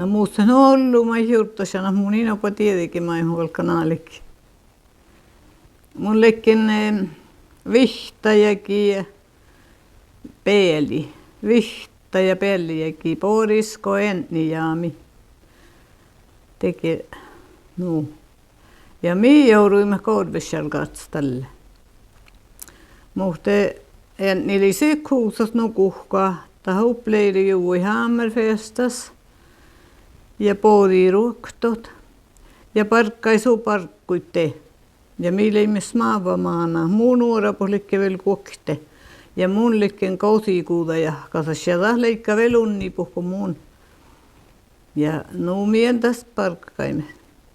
No muussa on ollut, mä juurtasana, mun inoppa tietenkin mä en kanalikin. Mullekin vihtajakin ja peeli. Vihta ja peliäkin, porisko ennijaami. Teki, no. Ja mi jouduimme Korvishal katstalle. Muhte enni sykhuusas nukuhkaa, ta uppleidi juui Hammerfestas ja pori ruoktot ja parkkaisu parkkuitte. Ja mileimme smaavamaana, mun nuorapuolikke vielä kuokte. Ja mun likken koutikuuta ja kasas ja taas leikka velunni puhko mun. Ja nuumien tästä parkkaimme.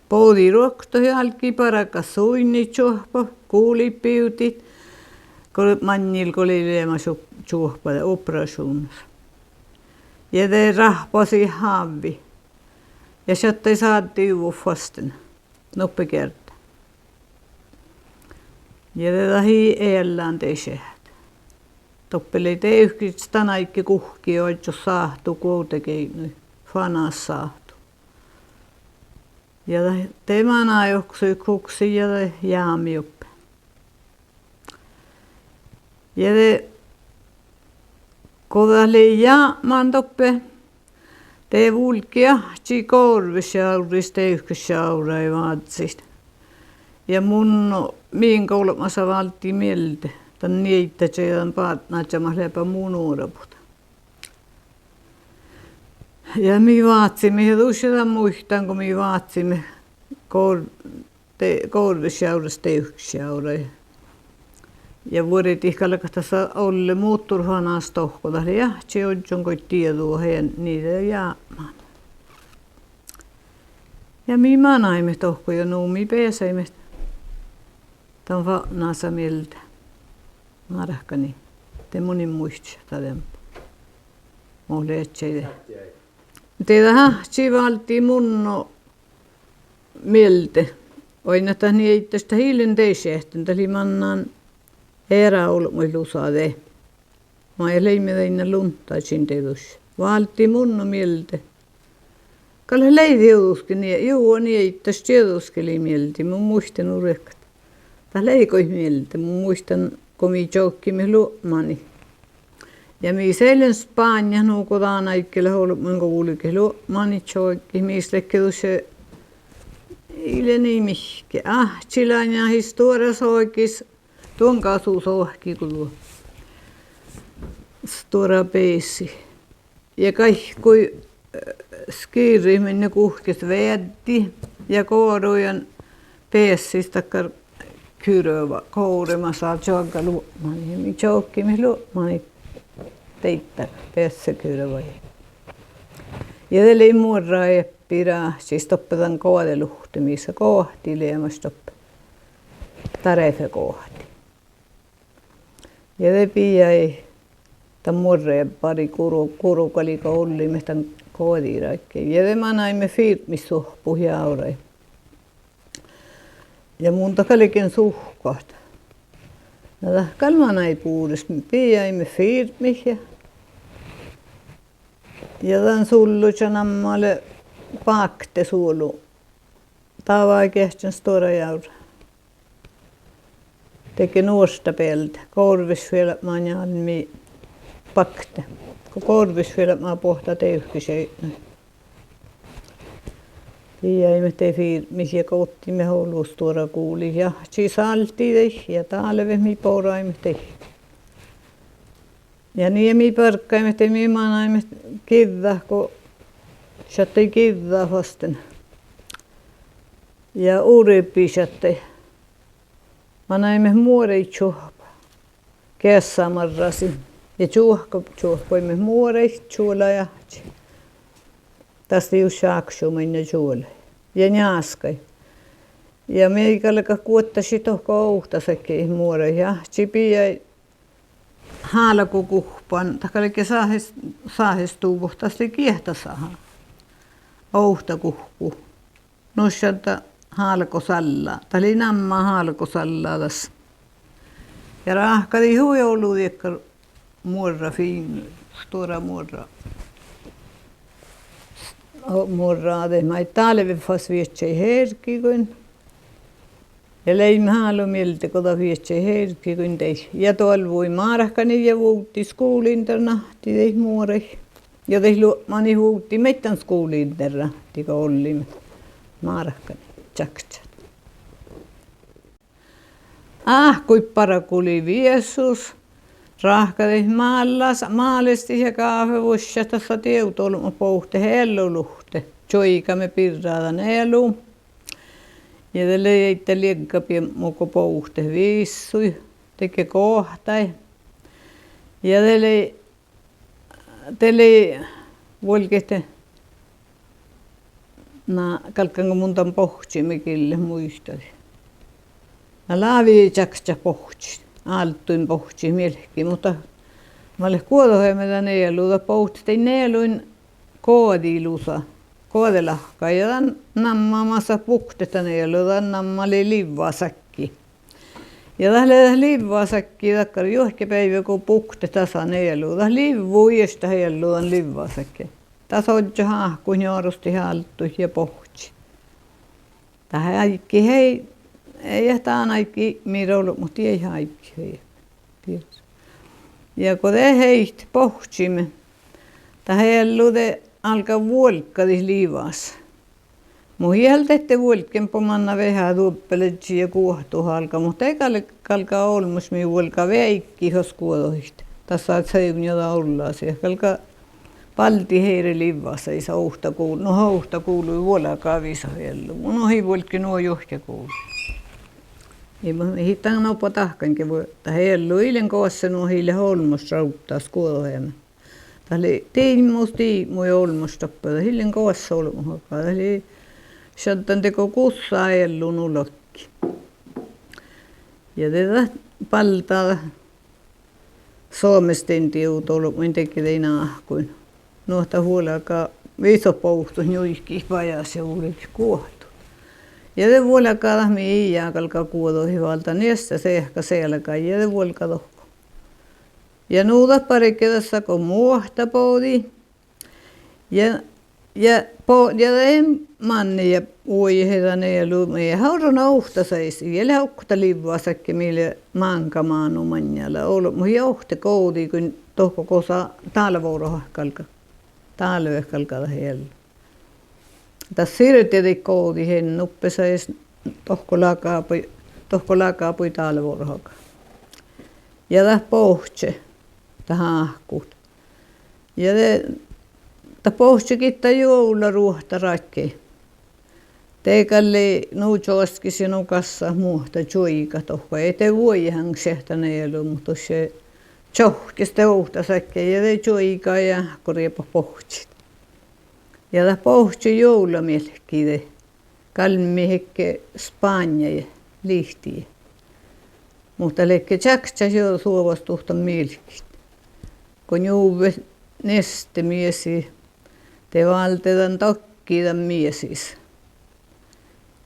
Pori ruokto ja alki parakas suinni tjohpa, kuulipiutit. Kun mannil oli leema tjohpa ja operasuunnassa. Ja te rahpasi haavi. Ja sieltä saatiin uufastin. Noppi kerta. Ja tätä hiellään teisehät. Toppeli teyhkits tanaikki kuhki oitsu saahtu kuitenkin fanas saahtu. Ja temana joksui kuksi ja jaami uppe. Ja te kodali jaamaan toppe. Te vulkia tsi korvisjauris teyhkisjaura ei vaatsit. Ja mun mihin kolmassa valti mieltä. Tän niitä tsedan paatnaat ja mahlepa mun uuraputa. Ja mi vaatsimme, ja tuossa muistan, kun mi vaatsimme korvisjauras teyhkisjaura. Ja vuodet ihkalakastassa olle muutturhanas tohkoda. Ja se on kuin tietoa heidän niitä jaamaan. Ja mi manaimme tohko ja nuumi peesaimme. Tämän vaanaasa mieltä. Marahkani. Te monin muistia tadempa. Mulle etseide. Te tahtsi valti munno mieltä. Oina tahni ei tästä hiilen teisehten. Täli mannaan eräolmuilusaade. Mä ei leimme teina luntaitsin teidus. Valti munno mieltä. Kalle leidi jouduskin. Juu, niin ei tästä jouduskeli mieltä. Mun muistan urekat. Tää leikoi mieltä. Mun muistan, kun mi joukkimme luomani. Ja mi seilen Spanja nuukotaan aikkeelle holmen kuulikin luomani joukki. Mi slekkedus se ile niin mihke. Chilan ja historia soikis. Tuon kasu sohki kun stora peesi. Ja kaikkui skiiri minne kuhkis veddi. Ja koorujan peessis takkar kyröva kouremassa jonkka luomani. Mi joukkimme luomani teittä peessä kyröva. Ja tälle muodraa eppirää. Siis toppetan koodeluhti, missä kohti leemas toppe. Tarefe kohti. Ja te piiai tämän muodraa pari kurukalika ollimme tämän koodiraikkein. Ja te manaimme firmissuhpuhia aurai. Ja mun takalikin suhkoht. Ja kalman ei puudus. Me piiaimme firmiä. Ja tämän sulluja nammalle pakte suolu. Tavaa kehtän stora jaura. Teki nuosta peltä. Korvisfielet mä anjalmi pakte. Kun korvisfielet mä pohta teyhkisei. Piiaimme te firmiä kouttimme houlustuora kuuli. Ja sisalti ja talvemi poraimme te. Ja niin mi parkkaimme te mi manaimme kidda, kun sattei kidda vasten. Ja urepi sattei. Manaimme muorei tjohpa. Kässamarrasi. Ja tjohpoimme muorei tjola ja tästä just jaksu minne tjola. Ja njaskai. Ja meikallega kuottasi tohko ouhtasekin muorei. Ja piiai haalakukuhpan. Takalike saahestuu puhtaasti kiehtasaha. Ouhtakuhku. Noshanta haalkosalla. Tali namma haalkosalla tässä. Ja rahkadi huijoulu tiekka muorra fin. Stora muorra. murraade mai talve fas vietsei herki kun ja leim halu mieltä kota vietsei herki kun tei ja tuolla voi maarahkani ja vuutti skuulinterna tei muore ja tei mani vuutti mettän skuulinterna tika ollimme maarahkani tjaktsa kui parakuli viesus rahkade maalesti ja kaafevussa tässä teutolma pohte helluluhte joikamme pirraadan elu ja tälle eitte liekkapi muko pohte viissui teke kohtai ja tälle volkete na kalkanko muntan pohtsimme kille muistadi na laavi jaksa pohti alttuin pohti mielekki mutta mä olin kuodohemmetä neeluuta pohti neeluin koodilusa koodelahka ja nammaamassa puhtetta neeluuta nammali livvasakki ja tälle livvasakki takkari johkepäivä kun puhtetta saa neeluuta livvuista heeluudan livvasakki tässä on kun joorusti halttui ja pohti tähän kaikki hei ei tämä ainakin mirolu, mutta ei haikki. Ja kun te heitti pohtsimme, tähän jälluute alkaa vuolkkadi liivas. Mun jältette vuolkken pomanna vähän tuoppeletsi ja kuohtuu halka, mutta ei kalkaa olmus mi vuolka veikki jos kuodohista. Tässä on seivun jota ollaan siellä. Kalkaa palti heiri liivassa, ei saa uhta kuulu. No hauhta kuului vuolakaa visa jällu. Mun ohi vuolkki nuo johke kuulu. Ei hittaan noppa tahkankin voi, että hellu ilen koossa nuo hiille holmos rauttaa skuodohemme. Täli tein musti mui olmos tappaa, hiilen koossa olmohakaa. Täli shantan teko kussaa hellu nulokki. Ja tätä paltaa Suomesten tiutolu, mun teki tein ahkuin. Nuohta huolakaa viisopouhtus juikki pajas ja uudeksi kuohtu. Ja te vuolkaa mi iiaa kalkaa kuodohi valta niistä se ehkä selkä ja te vuolkaa tohko. Ja nuuta parikkeessa kun muohta poodi. Ja manni ja uiheita neelu me haurona uhta saisi vielä haukkuta livvasakki mille mankamaanu manjalla ollut mu johte koodi kun tohko kosa talvouro kalka talve kalka hel. Tas sirteti koodi hen nuppe sais tohko lakaapui talvouro. Ja tää pohtse tähän ahkut. Ja ta pohti kitta joula ruohta rakki. Teikalli nuutsoski sinun kassa muuta joika tohko. Ei te voi hän sehtane elu, mutta se tjohkis te uhta säkki ja te joika ja korjepa pohti. Ja ta pohti joula mielekki te. Kalmi hekke Spanja ja lihti. Mutta lekke tjaksa jo suovastuhta mielekki. Kun juuve neste miesi. Te valtetan tokkiitan miesis.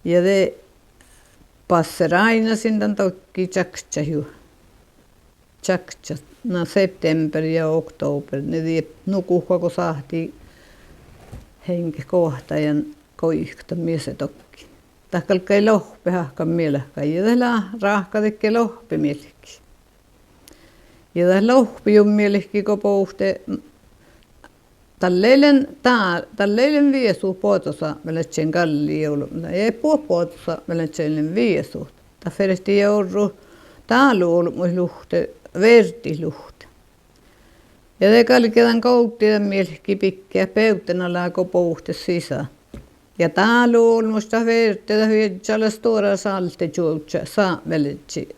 Ja te passer aina sinne tokki tjaktsa ju. Tjaktsa. No september ja oktober. Ne tiedät nukuhka kun sahti henki kohtajan koihta miese tokki. Tahkalkai lohpe hahkan mielehkä. Ja tällä rahka tekee lohpe mielekki. Ja tällä lohpe on mielekki kun pouhte. Talleilen viesu puotosa meletsen kalli joulu. Ei puotosa meletsen viesu. Ta feresti jouru taalu ollut mui luhte, verti luhte. Ja te kalketan kouttiiden mielekki pikkiä peytena laako pouhte sisään. Ja taalu ollut musta vertetä hyödjällä stora salte juutsa saa meletsi.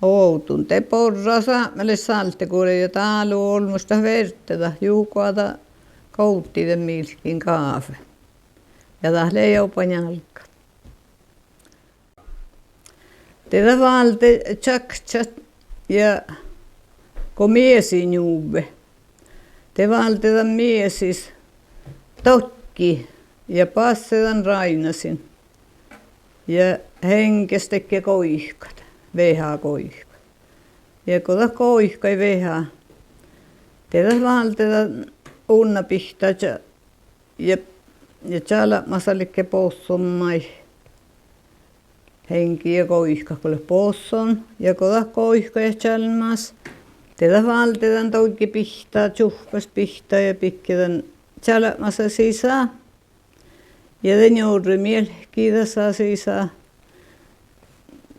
Outun te porra saa melet salte kuule ja taalu ollut musta vertetä juukoata. Kouttiiden milkin kaafe. Ja tähle jopa jalka. Tätä valte tjaksat ja kun miesi juuve. Te valtetan miesis tokki ja passetan rainasin. Ja henkes tekee koihkat. Vehaa koihkat. Ja kun ta koihka ei vehaa. Tätä valtetan unna pihtaa ja Ja täällä masalikke possummai. Henki ja koihka kuule posson. Ja koda koihka ja tjälmas. Tätä valtetaan toikki pihtaa, tjuhkas pihtaa ja pikkitän täällä masa sisään. Ja den juuri mielki tässä sisään.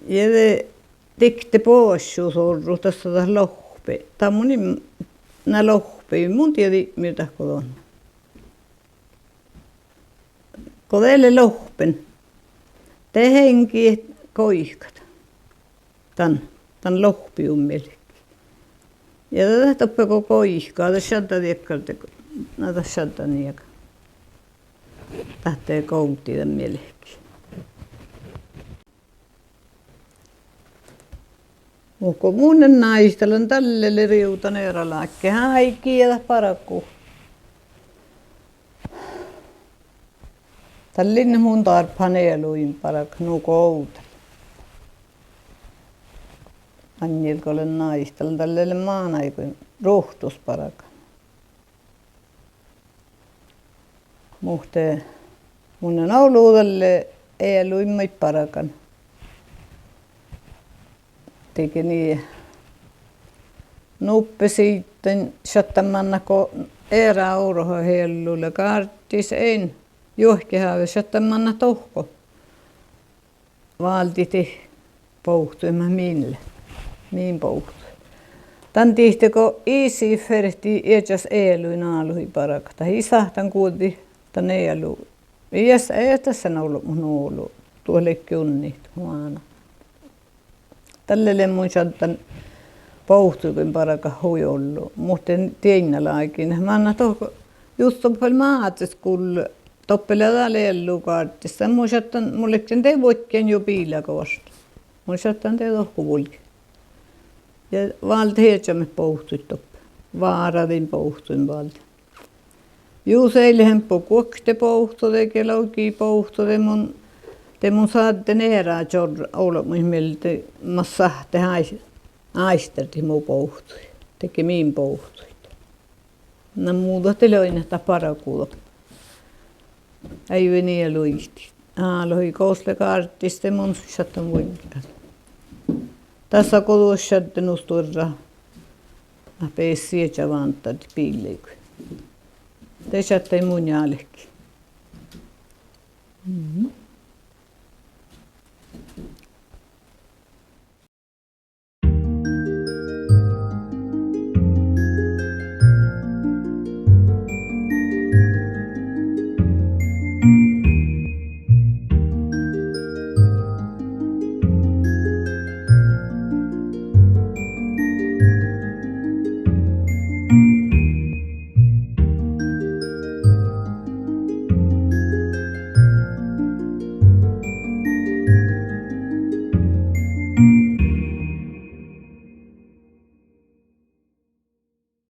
Ja det tikte poissu sorru tässä lohpe. Tämä on mun nää lohpe. Mun tiedi mitä kodon. Kodelle lohpen. Te henki koihkat. Tän lohpi on melkein. Ja tätä toppeko koihkaa. Tässä shadda tiekkalta. Näitä shadda nieka. Tähtee koutti tän melkein. Onko munnen naistelan tälle riutan erälääkke häikkiä parakku. Tällin mun tarpaneeluin parak nuko outa. Anjelkolle naistelan tälle maanaikuin rohtus parak. Muhtee munnen ouluudelle eluimmai parakan. Teki niin nuppe sitten shattamanna erä auroho hellulle karttis ein johkehäve shattamanna tohko valtiti pouhtuima mille niin pouhtui tän tihteko isi ferti ejas eluin aluhi parakta isahtan kuulti tän elu iäs ei tässä ollut mun ollut tuolle kynnit huana. Tälle mun shantan pouhtuikin paraka huijollu, mutta tiennalaikin. Mä annan tohko just on paljon maatis, kun toppelella lellukaartissa. Mun shantan mullekin te voikkeen jo piilakosta. Mun shantan te tohko vulki. Ja valta heitsämme pouhtuit toppe. Vaaradin pouhtuin valta. Juu seilehen kuokte pouhtute, kelauki pouhtute mun. Te mun saatte neerää jorra olla mun mieltä massa te aisterti muu pouhtui. Teki miin pouhtui. Nä muuta te löinä parakuulo. Ei veniä luihti. Lohi koosle kaartiste mun sattan voimikkaan. Tässä kodussa sattanus turra. Mä peessiä ja vantadi piilleikö. Te sattai mun jälkeen.